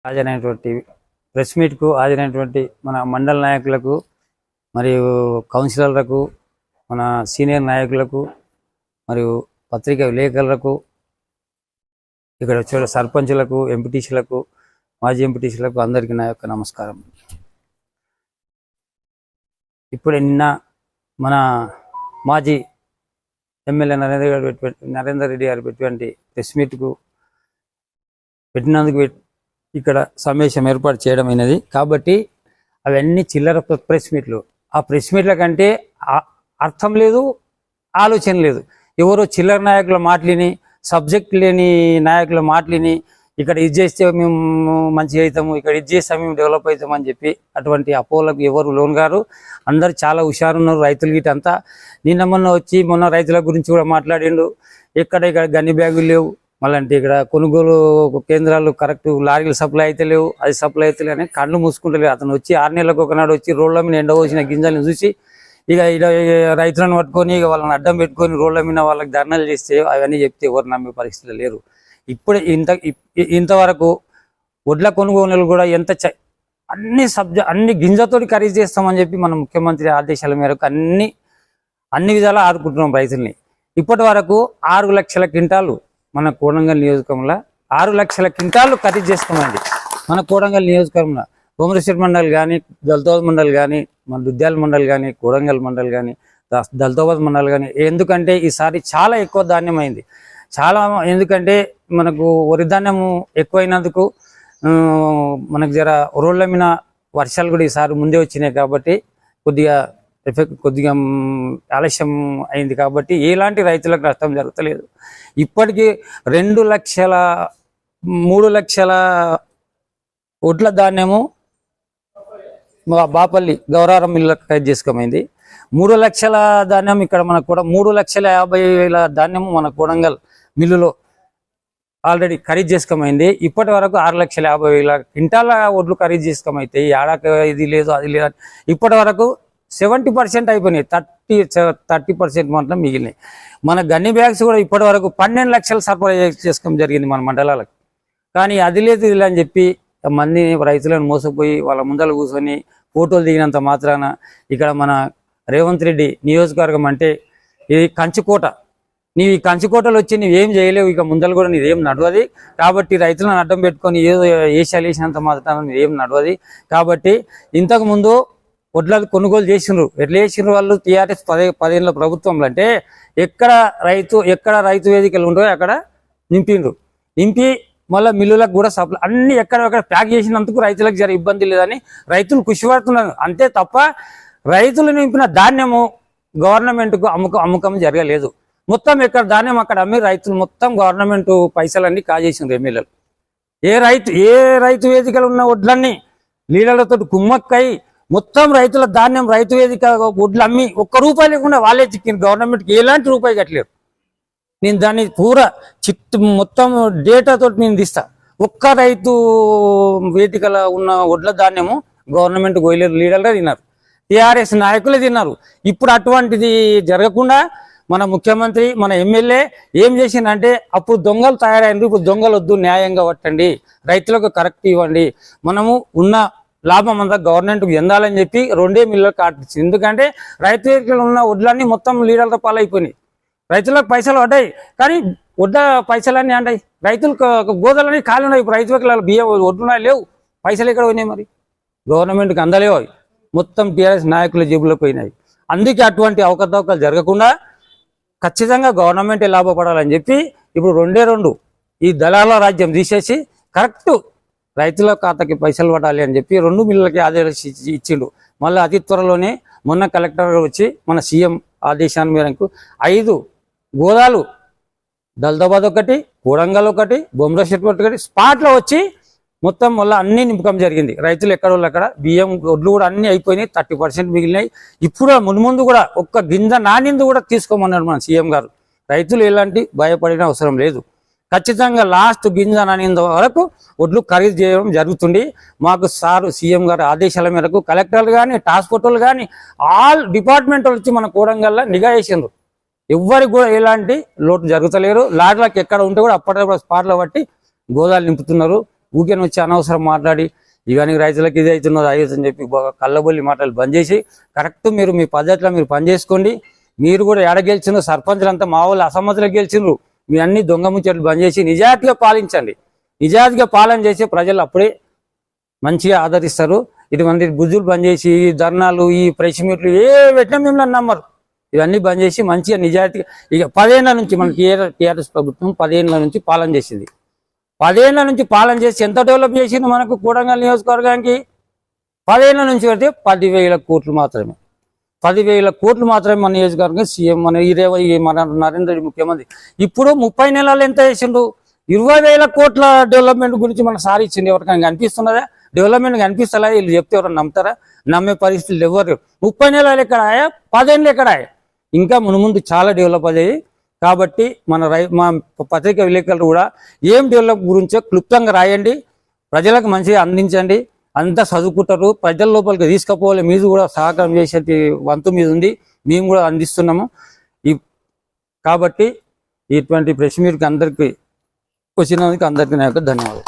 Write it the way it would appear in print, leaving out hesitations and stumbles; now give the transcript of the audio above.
హాజరైనటువంటి press మీట్కు హాజరైనటువంటి మన మండల నాయకులకు మరియు కౌన్సిలర్లకు మన సీనియర్ నాయకులకు మరియు పత్రికా విలేకరులకు ఇక్కడ వచ్చే సర్పంచులకు ఎంపీటీసీలకు మాజీ ఎంపీటీసీలకు అందరికీ నా యొక్క నమస్కారం. ఇప్పుడు నిన్న మన మాజీ ఎమ్మెల్యే నరేందర్ రెడ్డి గారు పెట్టినటువంటి ప్రెస్ మీట్కు పెట్టినందుకు ఇక్కడ సమావేశం ఏర్పాటు చేయడం అయినది. కాబట్టి అవన్నీ చిల్లర ప్రెస్ మీట్లు. ఆ ప్రెస్ మీట్ల కంటే అర్థం లేదు, ఆలోచన లేదు. ఎవరో చిల్లర నాయకుల మాటలిని, సబ్జెక్ట్ లేని నాయకుల మాటలిని ఇక్కడ ఇది చేస్తే మేము మంచిగా అవుతాము, ఇక్కడ ఇది చేస్తే మేము డెవలప్ అవుతాం అని చెప్పి అటువంటి అపోలకు ఎవరు లోన్ గారు. అందరు చాలా హుషారున్నారు రైతులు గిట అంతా. మొన్న రైతుల గురించి కూడా మాట్లాడిండు. ఇక్కడ గన్ని బ్యాగులు లేవు, మళ్ళీ ఇక్కడ కొనుగోలు కేంద్రాలు కరెక్ట్ లారీలు సప్లై అయితే లేవు, అది సప్లై అయితే అని కళ్ళు మూసుకుంటలేవు. అతను వచ్చి 6 నెలలకు ఒకనాడు వచ్చి రోడ్ల మీద ఎండవోసిన గింజలను చూసి ఇక రైతులను పట్టుకొని ఇక వాళ్ళని అడ్డం పెట్టుకొని రోడ్ల మీద వాళ్ళకి ధర్నాలు చేస్తే అవన్నీ చెప్తే ఎవరు నమ్మే పరిస్థితులు లేరు. ఇప్పుడే ఇంతవరకు వడ్ల కొనుగోలు కూడా అన్ని గింజతోటి ఖరీదు చేస్తామని చెప్పి మన ముఖ్యమంత్రి ఆదేశాల మేరకు అన్ని విధాలా ఆదుకుంటున్నాం రైతుల్ని. ఇప్పటి వరకు 6 లక్షల క్వింటాలు మన కోడంగల్ నియోజకవర్గంలో 6 లక్షల క్వింటాలు ఖరీదు చేస్తామండి. మన కోడంగల్ నియోజకవర్గంలో భూమరేశ్వర మండల్ కానీ, దళితోబాద్ మండల్ కానీ, మన దుద్యాల మండల్ కానీ, కోడంగల్ మండల్ కానీ, దళితోబాద్ మండల్ కానీ. ఎందుకంటే ఈసారి చాలా ఎక్కువ ధాన్యం అయింది. ఎందుకంటే మనకు వరి ధాన్యము ఎక్కువైనందుకు మనకు జర రోడ్ల మీద వర్షాలు కూడా ఈసారి ముందే వచ్చినాయి కాబట్టి కొద్దిగా ఆలస్యం అయింది. కాబట్టి ఎలాంటి రైతులకు నష్టం జరుగుతలేదు. ఇప్పటికీ 3 లక్షల వడ్ల ధాన్యము బాపల్లి గౌరారం మిల్లులకు ఖరీదు చేసుకోమైంది. 3 లక్షల ధాన్యం ఇక్కడ మనకు కూడా 3,50,000 ధాన్యము మన కోడంగల్ మిల్లులో ఆల్రెడీ ఖరీదు చేసుకోమైంది. ఇప్పటి వరకు 6,50,000 క్వింటాల వడ్లు ఖరీదు చేసుకోమైతే ఏడాక ఇది లేదు అది లేదు. ఇప్పటి వరకు 70% అయిపోయినాయి, 30% మాత్రం మిగిలినాయి. మన గన్ని బ్యాగ్స్ కూడా ఇప్పటి వరకు 12 లక్షలు సరఫరా చేసుకోవడం జరిగింది మన మండలాలకు. కానీ అది లేదు ఇది అని చెప్పి మంది రైతులను మోసపోయి వాళ్ళ ముందర కూర్చొని ఫోటోలు దిగినంత మాత్రాన ఇక్కడ మన రేవంత్ రెడ్డి నియోజకవర్గం అంటే ఇది కంచుకోట. నీవు ఈ కంచుకోటలు వచ్చి నువ్వేం చేయలేవు, ఇక ముందలు కూడా నీదేం నడవది. కాబట్టి రైతులను అడ్డం పెట్టుకొని ఏదో ఏషాలు వేసినంత మాత్రాన నీదేం నడవది. కాబట్టి ఇంతకుముందు వడ్లకు కొనుగోలు చేసిండ్రు. ఎట్లా చేసిండ్రు వాళ్ళు? టీఆర్ఎస్ 10 ఏళ్ళ ప్రభుత్వంలో అంటే ఎక్కడ రైతు వేదికలు ఉంటాయో అక్కడ నింపి మళ్ళీ మిల్లులకు కూడా సప్లై అన్ని ఎక్కడ ప్యాక్ చేసినందుకు రైతులకు జర ఇబ్బంది లేదని రైతులు ఖుషిపడుతున్నారు. అంతే తప్ప రైతులు నింపిన ధాన్యము గవర్నమెంట్కు అమ్మకం జరగలేదు. మొత్తం ఎక్కడ ధాన్యం అక్కడ అమ్మి రైతులు మొత్తం గవర్నమెంట్ పైసలన్నీ కాజేసిండ్రు ఎమ్మెల్యేలు. ఏ రైతు వేదికలు ఉన్న వడ్లన్నీ లీడర్లతో కుమ్మక్కై మొత్తం రైతుల ధాన్యం రైతు వేదిక వడ్లు అమ్మి 1 రూపాయి లేకుండా వాళ్ళే చిక్కింది. గవర్నమెంట్కి ఎలాంటి రూపాయి కట్టలేరు. నేను దాన్ని పూరా మొత్తం డేటాతో నేను తీస్తా. ఒక్క రైతు వేదికల ఉన్న వడ్ల ధాన్యము గవర్నమెంట్ గోయలేరు, లీడర్లే తిన్నారు, టీఆర్ఎస్ నాయకులే తిన్నారు. ఇప్పుడు అటువంటిది జరగకుండా మన ముఖ్యమంత్రి మన ఎమ్మెల్యే ఏం చేసిందంటే అప్పుడు దొంగలు తయారైనరు, ఇప్పుడు దొంగలు వద్దు, న్యాయంగా పట్టండి, రైతులకు కరెక్ట్ ఇవ్వండి, మనము ఉన్న లాభం అంతా గవర్నమెంట్కి చెందాలని చెప్పి 2 మిల్లులకు కాటించింది. ఎందుకంటే రైతు వేదికలు ఉన్న వడ్లన్నీ మొత్తం లీడర్ల పాలైపోయినాయి. రైతులకు పైసలు పడ్డాయి కానీ వడ్ల పైసలన్నీ అంటాయి. రైతులకు గోదలన్నీ ఖాళీ ఉన్నాయి. ఇప్పుడు రైతు వేదికల బియ్యం వడ్లున్నాయి లేవు, పైసలు ఎక్కడ పోయినాయి? మరి గవర్నమెంట్కి అందలేవు, మొత్తం టీఆర్ఎస్ నాయకుల జేబులకు పోయినాయి. అందుకే అటువంటి అవకతవకలు జరగకుండా ఖచ్చితంగా గవర్నమెంటే లాభపడాలని చెప్పి ఇప్పుడు 2 ఈ దళాల రాజ్యం తీసేసి కరెక్ట్ రైతుల ఖాతాకి పైసలు పడాలి అని చెప్పి 2 మిల్లులకి ఆదేశాలు ఇచ్చిండు. మళ్ళీ అతి త్వరలోనే మొన్న కలెక్టర్ వచ్చి మన సీఎం ఆదేశాల మేరకు 5 గోదాలు దళితాబాద్ ఒకటి, కోడంగల్ ఒకటి, భూమరేశ్వర్ ఒకటి స్పాట్లో వచ్చి మొత్తం వల్ల అన్ని నింపకం జరిగింది. రైతులు ఎక్కడ వాళ్ళు అక్కడ బియ్యం వడ్లు కూడా అన్ని అయిపోయినాయి, 30% మిగిలినాయి. ఇప్పుడు ముందు కూడా ఒక్క గింజ నానింది కూడా తీసుకోమన్నాడు మన సీఎం గారు. రైతులు ఎలాంటి భయపడిన అవసరం లేదు. ఖచ్చితంగా లాస్ట్ గింజ నానింద వరకు వడ్లు ఖరీదు చేయడం జరుగుతుంది. మాకు సీఎం గారు ఆదేశాల మేరకు కలెక్టర్లు కానీ, ట్రాన్స్పోర్టర్లు కానీ ఆల్ డిపార్ట్మెంట్లు వచ్చి మన కోడంగల్లో నిఘా చేసిండ్రు. ఎవ్వరికి కూడా ఎలాంటి లోటు జరుగుతలేరు. లారీలకు ఎక్కడ ఉంటే కూడా అప్పటికప్పుడు స్పాట్లో బట్టి గోదాలు నింపుతున్నారు. ఊరికే వచ్చి అనవసరం మాట్లాడి ఇవన్నీ రైతులకు ఇది అవుతున్నది అవుతుందని చెప్పి కళ్ళబొల్లి మాటలు బంద్ చేసి కరెక్ట్ మీరు మీ పద్ధతిలో మీరు పనిచేసుకోండి. మీరు కూడా ఎడ గెలిచినారు, సర్పంచులంతా మా వాళ్ళు అసమ్మతులకు గెలిచినారు. మీ అన్ని దొంగ ముచ్చట్లు బంద్ చేసి నిజాయితీగా పాలించండి. నిజాయితీగా పాలన చేసే ప్రజలు అప్పుడే మంచిగా ఆదరిస్తారు. ఇటువంటి బుద్ధులు బంద్ చేసి ఈ ధర్నాలు ఈ ప్రెస్ మీట్లు ఏ పెట్టినా మిమ్మల్ని నమ్మరు. ఇవన్నీ బంద్ చేసి మంచిగా నిజాయితీగా ఇక 10 ఏళ్ల నుంచి మన టీఆర్ఎస్ ప్రభుత్వం 10 ఏళ్ల నుంచి పాలన చేసింది. 10 ఏళ్ల నుంచి పాలన చేసి ఎంత డెవలప్ చేసింది మనకు కొడంగల్ నియోజకవర్గానికి? 10 ఏళ్ల నుంచి పెడితే 10,000 కోట్లు మాత్రమే. 10,000 కోట్లు మాత్రమే మన నియోజకవర్గం సీఎం మన నరేంద్ర రెడ్డి ముఖ్యమంత్రి. ఇప్పుడు 30 నెలలు ఎంత చేసిండు? 20,000 కోట్ల డెవలప్మెంట్ గురించి మన సార్ ఇచ్చింది. ఎవరికైనా కనిపిస్తున్నదా? డెవలప్మెంట్ కనిపిస్తలే? వీళ్ళు చెప్తే ఎవరైనా నమ్ముతారా? నమ్మే పరిస్థితులు ఎవరు. 30 నెలలు ఎక్కడ ఆయా, 10 ఏళ్ళు ఎక్కడ ఆయా? ఇంకా ముందు చాలా డెవలప్ అయ్యాయి. కాబట్టి మా పత్రికా విలేకరులు కూడా ఏం డెవలప్ గురించో క్లుప్తంగా రాయండి, ప్రజలకు మంచిగా అందించండి. అంతా చదువుకుంటారు, ప్రజల లోపలికి తీసుకుపోవాలి. మీరు కూడా సహకారం చేసే వంతు మీద ఉంది, మేము కూడా అందిస్తున్నాము. కాబట్టి ఇటువంటి ప్రెస్ మీట్కి అందరికీ వచ్చినందుకు అందరికీ నా యొక్క ధన్యవాదాలు.